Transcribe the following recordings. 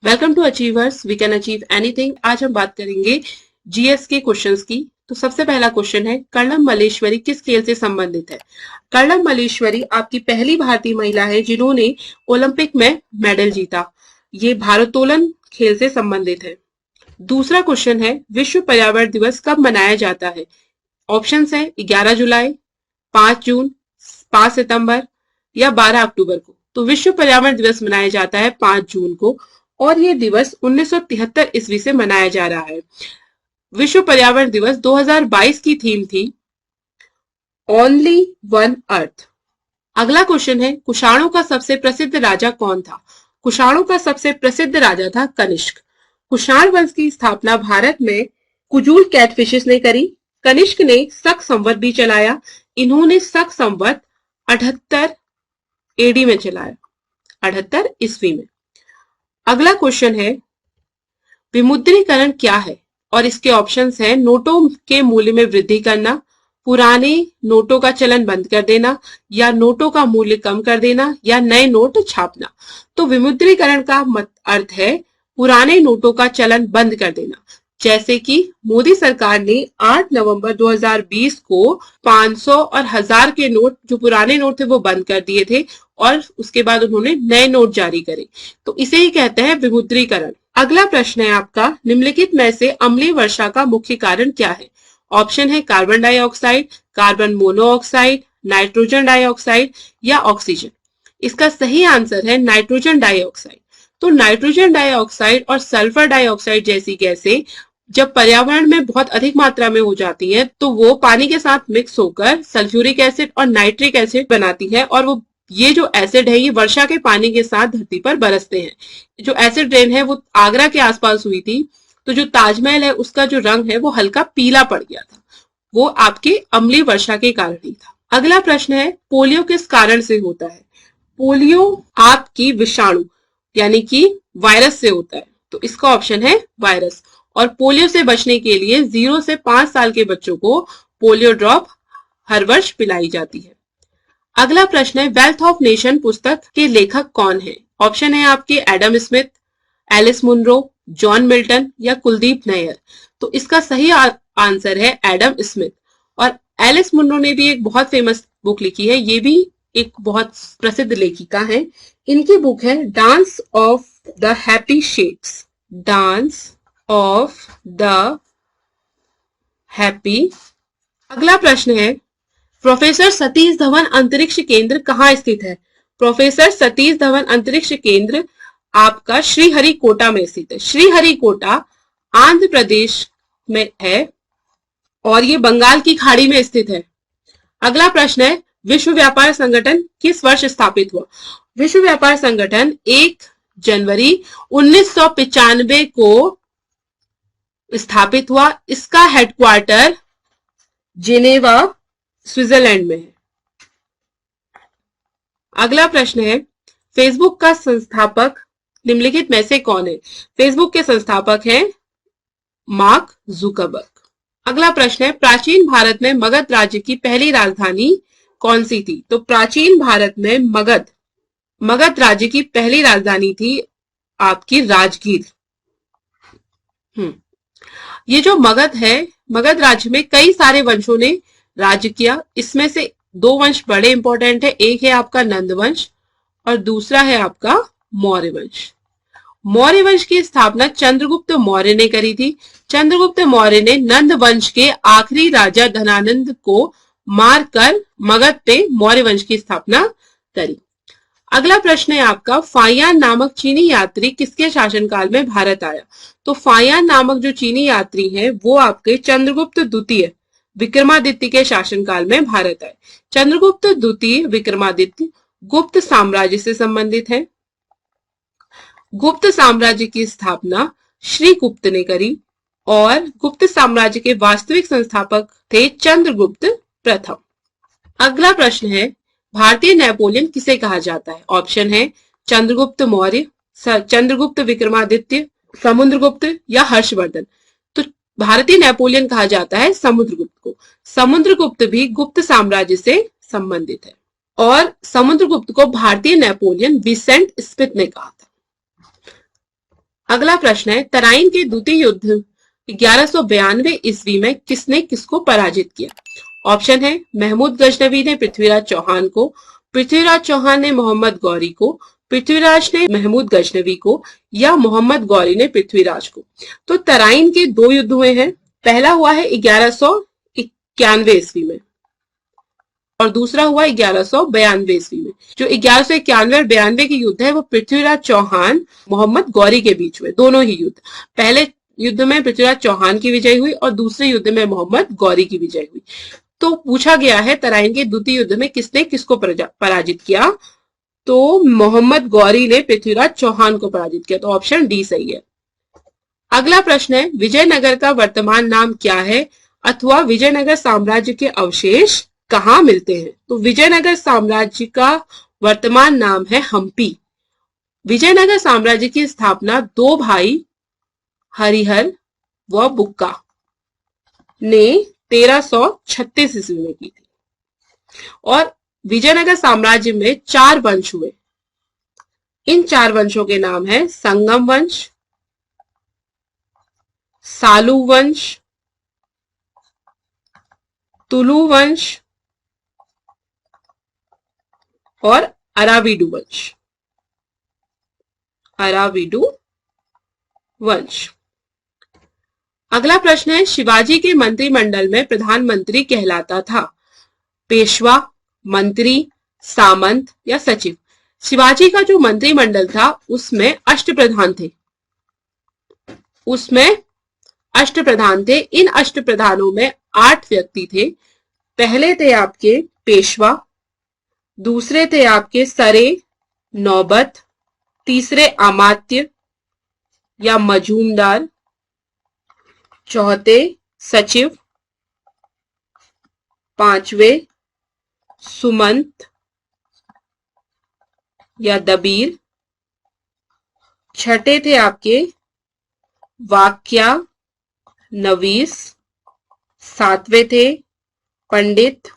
Welcome to achievers, we can achieve anything. आज हम बात करेंगे जीएस के क्वेश्चंस की। तो सबसे पहला क्वेश्चन है, कर्णम मल्लेश्वरी किस खेल से संबंधित है? कर्णम मल्लेश्वरी आपकी पहली भारतीय महिला है जिन्होंने ओलंपिक में मेडल जीता। ये भारोत्तोलन खेल से संबंधित है। दूसरा क्वेश्चन है, विश्व पर्यावरण दिवस कब मनाया जाता है? ऑप्शंस है 11 जुलाई, 5 जून, 5 सितंबर या 12 अक्टूबर को। तो विश्व पर्यावरण दिवस मनाया जाता है 5 जून को और ये दिवस 1973 ईस्वी से मनाया जा रहा है। विश्व पर्यावरण दिवस 2022 की थीम थी ओनली वन अर्थ। अगला क्वेश्चन है, कुषाणों का सबसे प्रसिद्ध राजा कौन था? कुषाणों का सबसे प्रसिद्ध राजा था कनिष्क। कुषाण वंश की स्थापना भारत में कुजूल कैटफिशेस ने करी। कनिष्क ने शक संवत भी चलाया। इन्होंने शक संवत 78 एडी में चलाया, 78 ईस्वी में। अगला क्वेश्चन है, विमुद्रीकरण क्या है? और इसके ऑप्शंस हैं, नोटों के मूल्य में वृद्धि करना, पुराने नोटों का चलन बंद कर देना, या नोटों का मूल्य कम कर देना, या नए नोट छापना। तो विमुद्रीकरण का अर्थ है पुराने नोटों का चलन बंद कर देना। जैसे कि मोदी सरकार ने 8 नवंबर 2020 को 500 और 1000 के नोट, जो पुराने नोट थे, वो बंद कर दिए थे और उसके बाद उन्होंने नए नोट जारी करे। तो इसे ही कहते हैं विमुद्रीकरण। अगला प्रश्न है आपका, निम्नलिखित में से अम्लीय वर्षा का मुख्य कारण क्या है? ऑप्शन है carbon dioxide, carbon monoxide, nitrogen dioxide या ऑक्सीजन। इसका सही आंसर है नाइट्रोजन डाइऑक्साइड। तो नाइट्रोजन डाइऑक्साइड और सल्फर डाइऑक्साइड जैसी गैसें जब पर्यावरण में बहुत अधिक मात्रा में हो जाती है तो वो पानी के साथ मिक्स होकर सल्फ्यूरिक एसिड और नाइट्रिक एसिड बनाती है और वो ये जो एसिड है ये वर्षा के पानी के साथ धरती पर बरसते हैं। जो एसिड रेन है वो आगरा के आसपास हुई थी, तो जो ताजमहल है उसका जो रंग है वो हल्का पीला पड़ गया था। वो आपके अम्लीय वर्षा के कारण ही था। अगला प्रश्न है, पोलियो किस कारण से होता है? पोलियो आपकी विषाणु यानी कि वायरस से होता है। तो इसका ऑप्शन है वायरस। और पोलियो से बचने के लिए 0 से 5 साल के बच्चों को पोलियो ड्रॉप हर वर्ष पिलाई जाती है। अगला प्रश्न है, वेल्थ ऑफ नेशन पुस्तक के लेखक कौन है? ऑप्शन है आपके Adam Smith, Alice Munro, John Milton या कुलदीप नैयर। तो इसका सही आंसर है एडम स्मिथ। और एलिस मुनरो ने भी एक बहुत फेमस बुक लिखी है, ये भी एक बहुत प्रसिद्ध लेखिका है। इनकी बुक है dance of the happy shades, dance of the happy. अगला प्रश्न है, प्रोफेसर सतीश धवन अंतरिक्ष केंद्र कहाँ स्थित है? प्रोफेसर सतीश धवन अंतरिक्ष केंद्र आपका श्रीहरिकोटा में स्थित है। श्रीहरिकोटा आंध्र प्रदेश में है और ये बंगाल की खाड़ी में स्थित है। अगला प्रश्न है, विश्व व्यापार संगठन किस वर्ष स्थापित हुआ? विश्व व्यापार संगठन 1 जनवरी 1995 को स्थापित हुआ। इसका हेडक्वार्टर जिनेवा, स्विट्जरलैंड में है। अगला प्रश्न है, फेसबुक का संस्थापक निम्नलिखित में से कौन है? फेसबुक के संस्थापक हैं मार्क जुकरबर्ग। अगला प्रश्न है, प्राचीन भारत में मगध राज्य की पहली राजधानी कौन सी थी? तो प्राचीन भारत में मगध राज्य की पहली राजधानी थी आपकी राजगीर। ये जो मगध है, मगध राज्य में कई सारे वंशों ने राज्य किया। इसमें से 2 वंश बड़े इंपॉर्टेंट है, एक है आपका नंद वंश और दूसरा है आपका मौर्य वंश। मौर्य वंश की स्थापना चंद्रगुप्त मौर्य ने करी थी। चंद्रगुप्त मौर्य ने नंद वंश के आखिरी राजा धनानंद को मारकर मगध पे मौर्य वंश की स्थापना करी। अगला प्रश्न है आपका, फाहियान नामक चीनी यात्री किसके शासनकाल में भारत आया? तो फाहियान नामक जो चीनी यात्री है वो आपके चंद्रगुप्त द्वितीय विक्रमादित्य के शासनकाल में भारत आए। चंद्रगुप्त द्वितीय विक्रमादित्य गुप्त साम्राज्य से संबंधित है। गुप्त साम्राज्य की स्थापना श्रीगुप्त ने करी और गुप्त साम्राज्य के वास्तविक संस्थापक थे चंद्रगुप्त प्रथम। अगला प्रश्न है, भारतीय नेपोलियन किसे कहा जाता है? ऑप्शन है चंद्रगुप्त मौर्य, चंद्रगुप्त विक्रमादित्य, समुद्रगुप्त या हर्षवर्धन। तो भारतीय नेपोलियन कहा जाता है समुद्रगुप्त को। समुद्रगुप्त भी गुप्त साम्राज्य से संबंधित है और समुद्रगुप्त को भारतीय नेपोलियन विसेंट स्मिथ ने कहा था। अगला प्रश्न है, तराइन के द्वितीय युद्ध 1192 ईस्वी में किसने किसको पराजित किया? ऑप्शन है, महमूद गजनवी ने पृथ्वीराज चौहान को, पृथ्वीराज चौहान ने मोहम्मद गौरी को, पृथ्वीराज ने महमूद गजनवी को, या मोहम्मद गौरी ने पृथ्वीराज को। तो तराइन के 2 युद्ध हुए हैं। पहला हुआ है 1191 ईस्वी में और दूसरा हुआ 1192 ईस्वी में। जो 1191 और 92 के युद्ध है वो पृथ्वीराज चौहान मोहम्मद गौरी के बीच में, दोनों ही युद्ध। पहले युद्ध में पृथ्वीराज चौहान की विजय हुई और दूसरे युद्ध में मोहम्मद गौरी की विजय हुई। तो पूछा गया है तराइन के द्वितीय युद्ध में किसने किसको पराजित किया? तो मोहम्मद गौरी ने पृथ्वीराज चौहान को पराजित किया। तो ऑप्शन डी सही है। अगला प्रश्न है, विजयनगर का वर्तमान नाम क्या है अथवा विजयनगर साम्राज्य के अवशेष कहाँ मिलते हैं? तो विजयनगर साम्राज्य का वर्तमान नाम है हम्पी। विजयनगर साम्राज्य की स्थापना 2 भाई हरिहर व बुक्का ने 1336 ईस्वी में की थी और विजयनगर साम्राज्य में 4 वंश हुए। इन 4 वंशों के नाम है संगम वंश, सालू वंश, तुलु वंश और अराविडु वंश। अराविडु वंश। अगला प्रश्न है, शिवाजी के मंत्रिमंडल में प्रधानमंत्री कहलाता था पेशवा, मंत्री, सामंत या सचिव? शिवाजी का जो मंत्रिमंडल था उसमें अष्टप्रधान थे। इन अष्टप्रधानों में 8 व्यक्ति थे। पहले थे आपके पेशवा, दूसरे थे आपके सरे नौबत, तीसरे अमात्य या मजूमदार, चौथे सचिव, 5वें सुमंत या दबीर, 6ठे थे आपके वाक्या नवीस, 7वें थे पंडित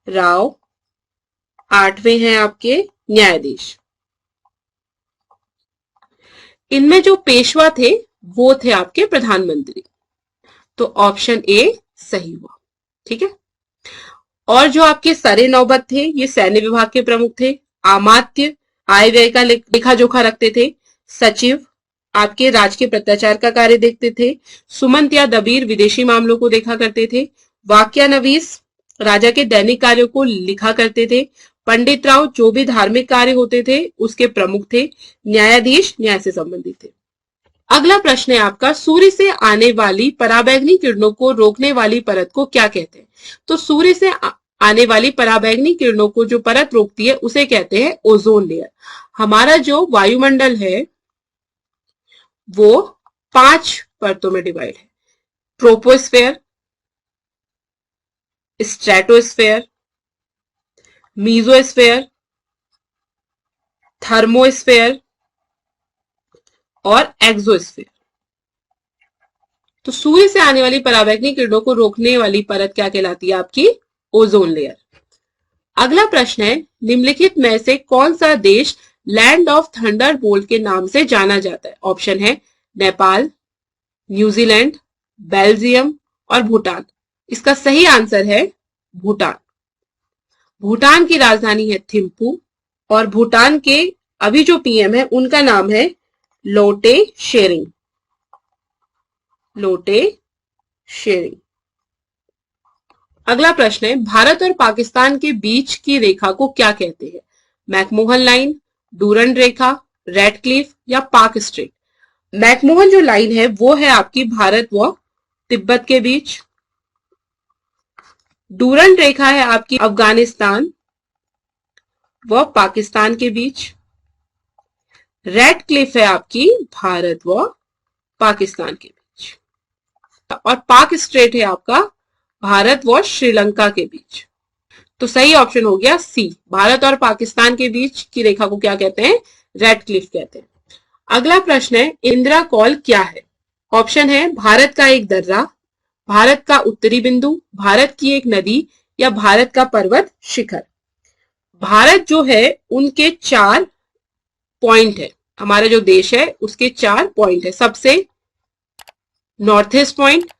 राव, 8वें हैं आपके न्यायाधीश। इनमें जो पेशवा थे वो थे आपके प्रधानमंत्री। तो ऑप्शन ए सही हुआ। ठीक है। और जो आपके सरे नौबत थे ये सैन्य विभाग के प्रमुख थे। अमात्य आय व्यय का लेखा जोखा रखते थे। सचिव आपके राजकीय पत्राचार का कार्य देखते थे। सुमंत या दबीर विदेशी मामलों को देखा करते थे। वाक्यानवीस राजा के दैनिक कार्यों को लिखा करते थे। पंडित राव जो भी धार्मिक कार्य होते थे उसके प्रमुख थे। न्यायाधीश न्याय से संबंधित थे। अगला प्रश्न है आपका, सूर्य से आने वाली पराबैंगनी किरणों को रोकने वाली परत को क्या कहते हैं? तो सूर्य से आने वाली पराबैंगनी किरणों को जो परत रोकती है उसे कहते हैं ओजोन लेयर। हमारा जो वायुमंडल है वो 5 परतों में डिवाइड है। ट्रोपोस्फेयर, स्ट्रेटोस्फेयर, मीजोस्फेयर, थर्मोस्फेयर और एक्सोस्फेयर। तो सूर्य से आने वाली पराबैंगनी किरणों को रोकने वाली परत क्या कहलाती है? आपकी ओजोन लेयर। अगला प्रश्न है, निम्नलिखित में से कौन सा देश लैंड ऑफ थंडरबोल्ट के नाम से जाना जाता है? ऑप्शन है नेपाल, न्यूजीलैंड, बेल्जियम और भूटान। इसका सही आंसर है भूटान। भूटान की राजधानी है थिम्पू और भूटान के अभी जो पीएम है उनका नाम है लोटे शेरिंग। लोटे शेरिंग। अगला प्रश्न है, भारत और पाकिस्तान के बीच की रेखा को क्या कहते हैं? मैकमोहन लाइन, डूरंड रेखा, रेडक्लिफ या पाक स्ट्रेट? मैकमोहन जो लाइन है वो है आपकी भारत व तिब्बत के बीच। डूरंड रेखा है आपकी अफगानिस्तान व पाकिस्तान के बीच। रेड क्लिफ है आपकी भारत व पाकिस्तान के बीच और पाक स्ट्रेट है आपका भारत व श्रीलंका के बीच। तो सही ऑप्शन हो गया सी, भारत और पाकिस्तान के बीच की रेखा को क्या कहते हैं? रेड क्लिफ कहते हैं। अगला प्रश्न है, इंदिरा कॉल क्या है? ऑप्शन है भारत का एक दर्रा, भारत का उत्तरी बिंदु, भारत की एक नदी या भारत का पर्वत शिखर। भारत जो है उनके 4 पॉइंट है। हमारा जो देश है उसके 4 पॉइंट है। सबसे north east point,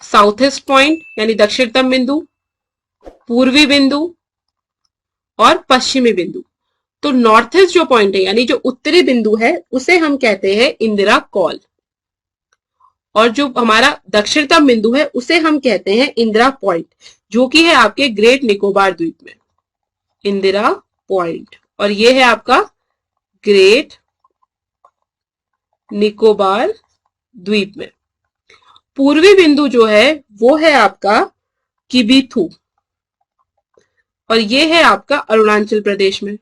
south east point यानी दक्षिणतम बिंदु, पूर्वी बिंदु और पश्चिमी बिंदु। तो नॉर्थ ईस्ट जो पॉइंट है यानी जो उत्तरी बिंदु है उसे हम कहते हैं इंदिरा कॉल, और जो हमारा दक्षिणतम बिंदु है उसे हम कहते हैं इंदिरा पॉइंट, जो कि है आपके ग्रेट निकोबार द्वीप में, इंदिरा पॉइंट। और ये है आपका ग्रेट निकोबार द्वीप में। पूर्वी बिंदु जो है वो है आपका किबिथु, और ये है आपका अरुणाचल प्रदेश में।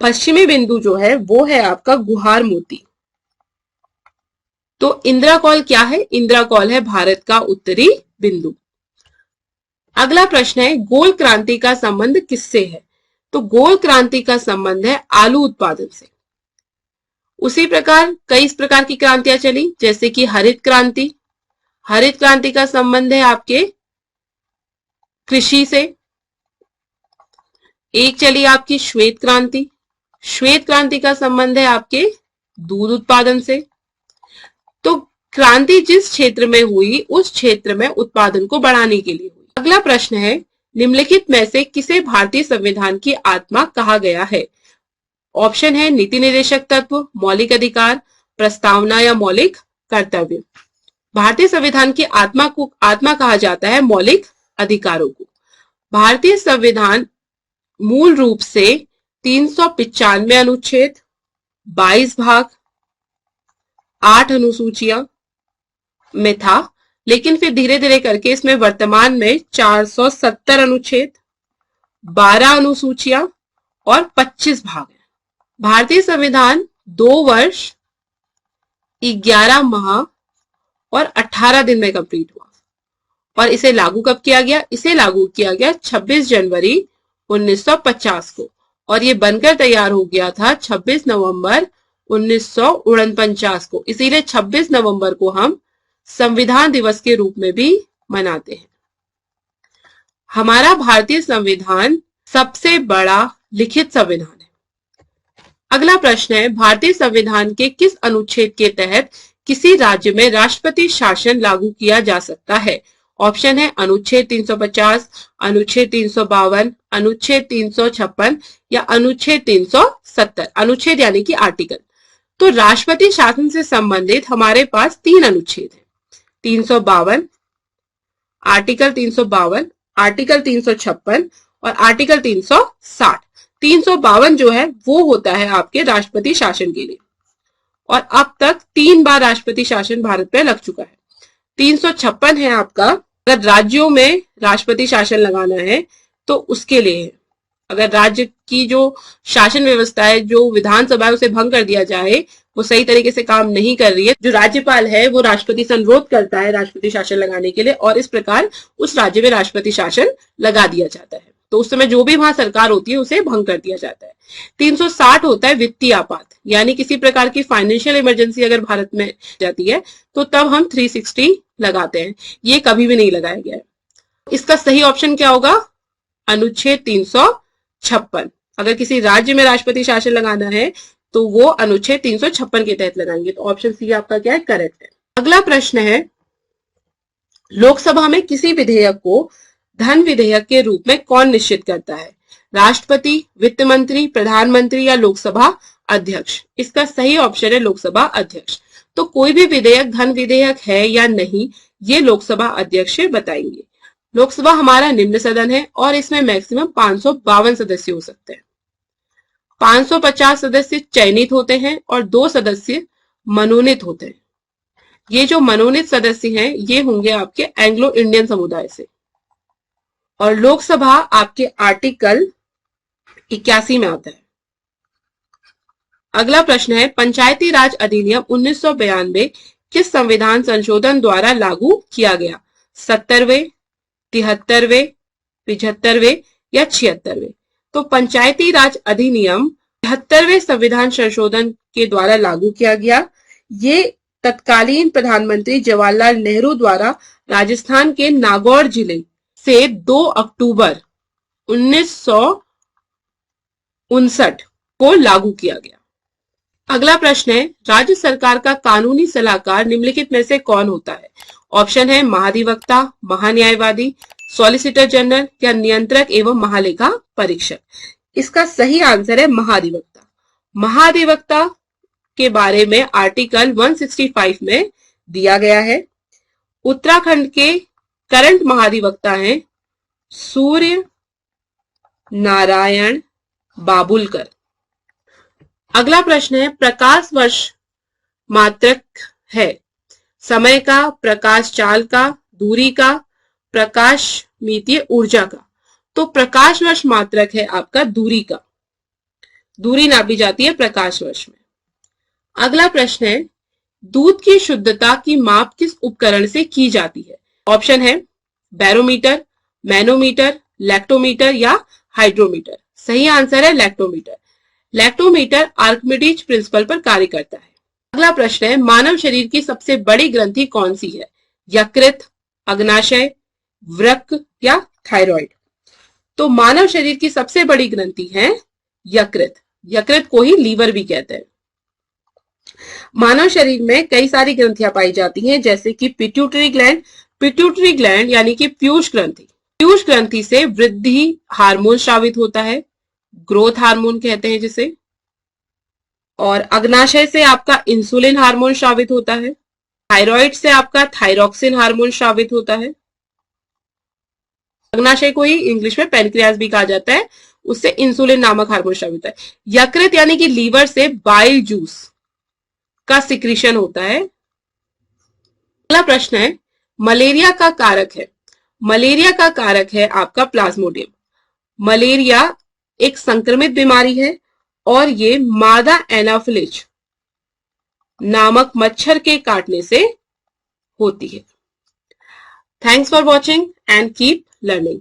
पश्चिमी बिंदु जो है वो है आपका गुहार मोती। तो इंदिरा कॉल क्या है? इंदिरा कॉल है भारत का उत्तरी बिंदु। अगला प्रश्न है गोल क्रांति का संबंध किससे है? तो गोल क्रांति का संबंध है आलू उत्पादन से। उसी प्रकार कई इस प्रकार की क्रांतियां चली, जैसे कि हरित क्रांति। हरित क्रांति का संबंध है आपके कृषि से। एक चली आपकी श्वेत क्रांति। श्वेत क्रांति का संबंध है आपके दूध उत्पादन से। तो क्रांति जिस क्षेत्र में हुई उस क्षेत्र में उत्पादन को बढ़ाने के लिए हुई। अगला प्रश्न है निम्नलिखित में से किसे भारतीय संविधान की आत्मा कहा गया है? ऑप्शन है नीति निर्देशक तत्व, मौलिक अधिकार, प्रस्तावना या मौलिक कर्तव्य। भारतीय संविधान की आत्मा कहा जाता है मौलिक अधिकारों को। भारतीय संविधान मूल रूप से 395 अनुच्छेद, 22 भाग, 8 अनुसूचियां में था, लेकिन फिर धीरे धीरे करके इसमें वर्तमान में 470 अनुच्छेद, 12 अनुसूचियां और 25 भाग हैं। भारतीय संविधान 2 वर्ष 11 माह और 18 दिन में कंप्लीट हुआ। और इसे लागू कब किया गया? इसे लागू किया गया 26 जनवरी 1950 को, और ये बनकर तैयार हो गया था 26 नवंबर 1949 को। इसीलिए 26 नवंबर को हम संविधान दिवस के रूप में भी मनाते हैं। हमारा भारतीय संविधान सबसे बड़ा लिखित संविधान है। अगला प्रश्न है भारतीय संविधान के किस अनुच्छेद के तहत किसी राज्य में राष्ट्रपति शासन लागू किया जा सकता है? ऑप्शन है अनुच्छेद 350, अनुच्छेद 352, अनुच्छेद 356 या अनुच्छेद 370। अनुच्छेद यानी कि आर्टिकल। तो राष्ट्रपति शासन से संबंधित हमारे पास 3 अनुच्छेद हैं। 352, आर्टिकल 352, आर्टिकल 356 और आर्टिकल 360। 352 जो है वो होता है आपके राष्ट्रपति शासन के लिए, और अब तक 3 बार राष्ट्रपति शासन भारत पे लग चुका है। 356 है आपका अगर राज्यों में राष्ट्रपति शासन लगाना है तो उसके लिए है। अगर राज्य की जो शासन व्यवस्था है, जो विधानसभा है, उसे भंग कर दिया जाए, वो सही तरीके से काम नहीं कर रही है, जो राज्यपाल है वो राष्ट्रपति से अनुरोध करता है राष्ट्रपति शासन लगाने के लिए, और इस प्रकार उस राज्य में राष्ट्रपति शासन लगा दिया जाता है, तो उस समय जो भी वहां सरकार होती है उसे भंग कर दिया जाता है। 360 होता है वित्तीय आपात, यानी किसी प्रकार की फाइनेंशियल इमरजेंसी अगर भारत में जाती है तो तब हम 360 लगाते हैं। ये कभी भी नहीं लगाया गया है। इसका सही ऑप्शन क्या होगा? अनुच्छेद 356। अगर किसी राज्य में राष्ट्रपति शासन लगाना है तो वो अनुच्छेद 356 के तहत लगाएंगे। तो ऑप्शन सी आपका क्या है? करेक्ट है। अगला प्रश्न है लोकसभा में किसी विधेयक को धन विधेयक के रूप में कौन निश्चित करता है? राष्ट्रपति, वित्त मंत्री, प्रधानमंत्री या लोकसभा अध्यक्ष? इसका सही ऑप्शन है लोकसभा अध्यक्ष। तो कोई भी विधेयक धन विधेयक है या नहीं ये लोकसभा अध्यक्ष बताएंगे। लोकसभा हमारा निम्न सदन है और इसमें मैक्सिमम 552 सदस्य हो सकते हैं। 550 सदस्य चयनित होते हैं और 2 सदस्य मनोनीत होते हैं। ये जो मनोनीत सदस्य हैं ये होंगे आपके एंग्लो इंडियन समुदाय से। और लोकसभा आपके आर्टिकल 81 में आता है। अगला प्रश्न है पंचायती राज अधिनियम 1992 किस संविधान संशोधन द्वारा लागू किया गया? 70वें, 73वें, 75वें या 76वें? तो पंचायती राज अधिनियम 73वें संविधान संशोधन के द्वारा लागू किया गया। ये तत्कालीन प्रधानमंत्री जवाहरलाल नेहरू द्वारा राजस्थान के नागौर जिले से 2 अक्टूबर 1959 को लागू किया गया। अगला प्रश्न है, राज्य सरकार का कानूनी सलाहकार निम्नलिखित में से कौन होता है? ऑप्शन है महाधिवक्ता, महान्यायवादी, सॉलिसिटर जनरल या नियंत्रक एवं महालेखा परीक्षक। इसका सही आंसर है महाधिवक्ता। महाधिवक्ता के बारे में आर्टिकल 165 में दिया गया है। उत्तराखंड के करंट महाधिवक्ता हैं सूर्य नारायण बाबुलकर। अगला प्रश्न है, प्रकाश वर्ष मात्रक है समय का, प्रकाश चाल का, दूरी का, प्रकाश मितीय ऊर्जा का। तो प्रकाश वर्ष मात्रक है आपका दूरी का, दूरी नापी जाती है प्रकाश वर्ष में। अगला प्रश्न है, दूध की शुद्धता की माप किस उपकरण से की जाती है? ऑप्शन है बैरोमीटर, मैनोमीटर, लैक्टोमीटर या हाइड्रोमीटर। सही आंसर है लैक्टोमीटर। लैक्टोमीटर आर्किमिडीज प्रिंसिपल पर कार्य करता है। अगला प्रश्न है, मानव शरीर की सबसे बड़ी ग्रंथि कौन सी है? यकृत, अग्नाशय, वृक्क या थायराइड। तो मानव शरीर की सबसे बड़ी ग्रंथि है यकृत। यकृत को ही लीवर भी कहते हैं। मानव शरीर में कई सारी ग्रंथियां पाई जाती हैं, जैसे कि पिट्यूटरी ग्लैंड। पिट्यूटरी ग्लैंड यानी कि पीयूष ग्रंथि। पीयूष ग्रंथि से वृद्धि हार्मोन स्रावित होता है, ग्रोथ हार्मोन कहते हैं जिसे। और अग्नाशय से आपका इंसुलिन हार्मोन स्रावित होता है। थायराइड से आपका थायरोक्सिन हार्मोन स्रावित होता है। अग्नाशय को ही इंग्लिश में पैनक्रियास भी कहा जाता है, उससे इंसुलिन नामक हार्मोन स्रावित है। यकृत यानी कि लीवर से बाइल जूस का सिक्रीशन होता है। अगला प्रश्न है, मलेरिया का कारक है। मलेरिया का कारक है आपका प्लाज्मोडियम। मलेरिया एक संक्रमित बीमारी है और ये मादा एनाफिलिज नामक मच्छर के काटने से होती है। Thanks for watching and keep learning.